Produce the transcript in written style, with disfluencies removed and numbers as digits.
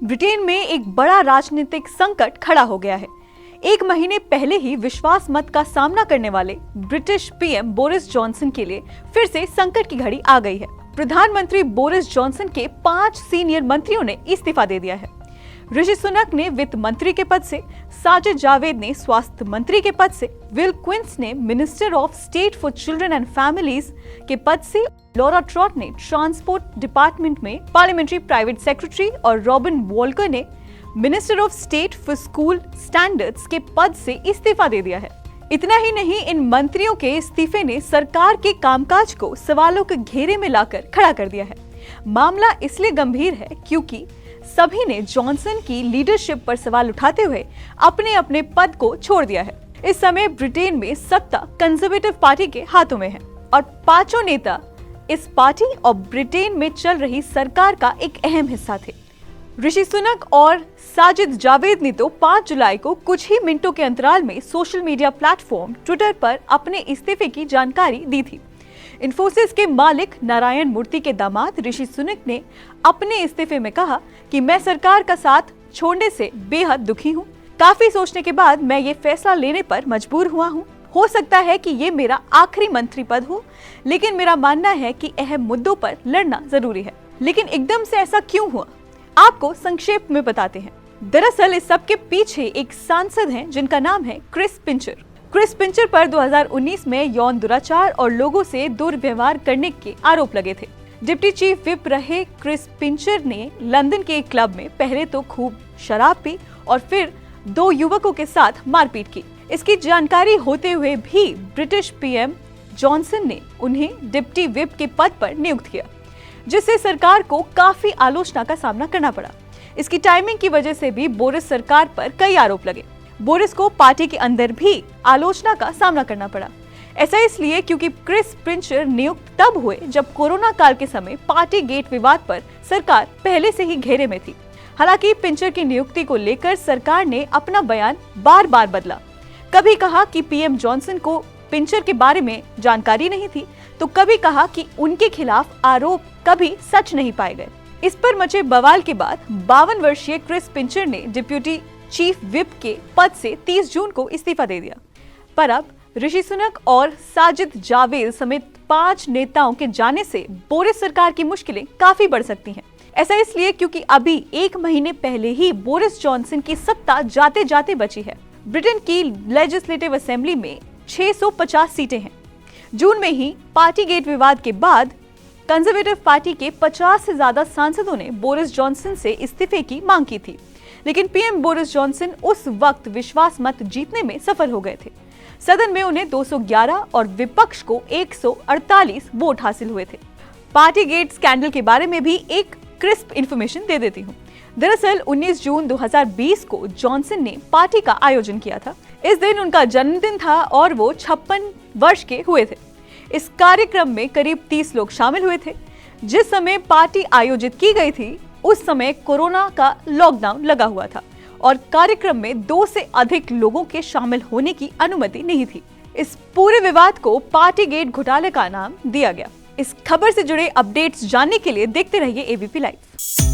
Britain में एक बड़ा राजनीतिक संकट खड़ा हो गया है। एक महीने पहले ही विश्वास मत का सामना करने वाले ब्रिटिश पीएम बोरिस जॉनसन के लिए फिर से संकट की घड़ी आ गई है। प्रधानमंत्री बोरिस जॉनसन के 5 सीनियर मंत्रियों ने इस्तीफा दे दिया है। ऋषि सुनक ने वित्त मंत्री के पद से, साजिद जावेद ने स्वास्थ्य मंत्री के पद से, विल क्विंस ने minister of state for children and families के पद से, लॉरा ट्रॉट ने ट्रांसपोर्ट डिपार्टमेंट में पार्लियामेंट्री प्राइवेट सेक्रेटरी और रॉबिन वॉल्कर ने minister of state for school standards के पद से इस्तीफा दे दिया है। इतना ही नहीं, इन मंत्रियों के इस्तीफे ने सरकार के कामकाज को सवालों के घेरे में लाकर खड़ा कर दिया है। मामला इसलिए गंभीर है क्योंकि सभी ने जॉनसन की लीडरशिप पर सवाल उठाते हुए अपने अपने पद को छोड़ दिया है। इस समय ब्रिटेन में सत्ता कंजर्वेटिव पार्टी के हाथों में है और 5 नेता इस पार्टी और ब्रिटेन में चल रही सरकार का एक अहम हिस्सा थे। ऋषि सुनक और साजिद जावेद ने तो 5 जुलाई को कुछ ही मिनटों के अंतराल में सोशल मीडिया प्लेटफॉर्म ट्विटर पर अपने इस्तीफे की जानकारी दी थी। इन्फोसिस के मालिक नारायण मूर्ति के दामाद ऋषि सुनक ने अपने इस्तीफे में कहा कि मैं सरकार का साथ छोड़ने से बेहद दुखी हूँ। काफी सोचने के बाद मैं ये फैसला लेने पर मजबूर हुआ हूँ। हो सकता है कि ये मेरा आखिरी मंत्री पद हो, लेकिन मेरा मानना है कि अहम मुद्दों पर लड़ना जरूरी है। लेकिन एकदम से ऐसा क्यों हुआ, आपको संक्षेप में बताते हैं। दरअसल इस सब के पीछे एक सांसद हैं जिनका नाम है क्रिस पिंचर। क्रिस पिंचर पर 2019 में यौन दुराचार और लोगों से दुर्व्यवहार करने के आरोप लगे थे। डिप्टी चीफ विप रहे क्रिस पिंचर ने लंदन के एक क्लब में पहले तो खूब शराब पी और फिर 2 युवकों के साथ मारपीट की। इसकी जानकारी होते हुए भी ब्रिटिश पीएम जॉनसन ने उन्हें डिप्टी विप के पद पर नियुक्त किया, जिससे सरकार को काफी आलोचना का सामना करना पड़ा। इसकी टाइमिंग की वजह से भी बोरिस सरकार पर कई आरोप लगे। बोरिस को पार्टी के अंदर भी आलोचना का सामना करना पड़ा। ऐसा इसलिए क्योंकि क्रिस पिंचर नियुक्त तब हुए जब कोरोना काल के समय पार्टी गेट विवाद पर सरकार पहले से ही घेरे में थी। हालांकि पिंचर की नियुक्ति को लेकर सरकार ने अपना बयान बार बार बदला। कभी कहा कि पीएम जॉनसन को पिंचर के बारे में जानकारी नहीं थी, तो कभी कहा कि उनके खिलाफ आरोप कभी सच नहीं पाए गए। इस पर मचे बवाल के बाद 52 वर्षीय क्रिस पिंचर ने डिप्टी चीफ विप के पद से 30 जून को इस्तीफा दे दिया। पर अब ऋषि सुनक और साजिद जावेद समेत 5 नेताओं के जाने से बोरिस सरकार की मुश्किलें काफी बढ़ सकती हैं। ऐसा इसलिए क्योंकि अभी 1 महीने पहले ही बोरिस जॉनसन की सत्ता जाते जाते बची है। ब्रिटेन की लेजिस्लेटिव असेंबली में 650 सीटें हैं। जून में ही पार्टी गेट विवाद के बाद कंजर्वेटिव पार्टी के 50 से ज्यादा सांसदों ने बोरिस जॉनसन से इस्तीफे की मांग की थी, लेकिन पीएम बोरिस जॉनसन उस वक्त विश्वास मत जीतने में सफल हो गए थे। सदन में उन्हें 211 और विपक्ष को 148 वोट हासिल हुए थे। पार्टी गेट स्कैंडल के बारे में भी एक क्रिस्प इंफॉर्मेशन दे देती हूँ। दरअसल 19 जून 2020 को जॉनसन ने पार्टी का आयोजन किया था। इस दिन उनका जन्मदिन था और वो 56 वर्ष के हुए थे। इस कार्यक्रम में करीब 30 लोग शामिल हुए थे। जिस समय पार्टी आयोजित की गई थी उस समय कोरोना का लॉकडाउन लगा हुआ था और कार्यक्रम में 2 से अधिक लोगों के शामिल होने की अनुमति नहीं थी। इस पूरे विवाद को पार्टी गेट घोटाले का नाम दिया गया। इस खबर से जुड़े अपडेट्स जानने के लिए देखते रहिए एबीपी लाइव।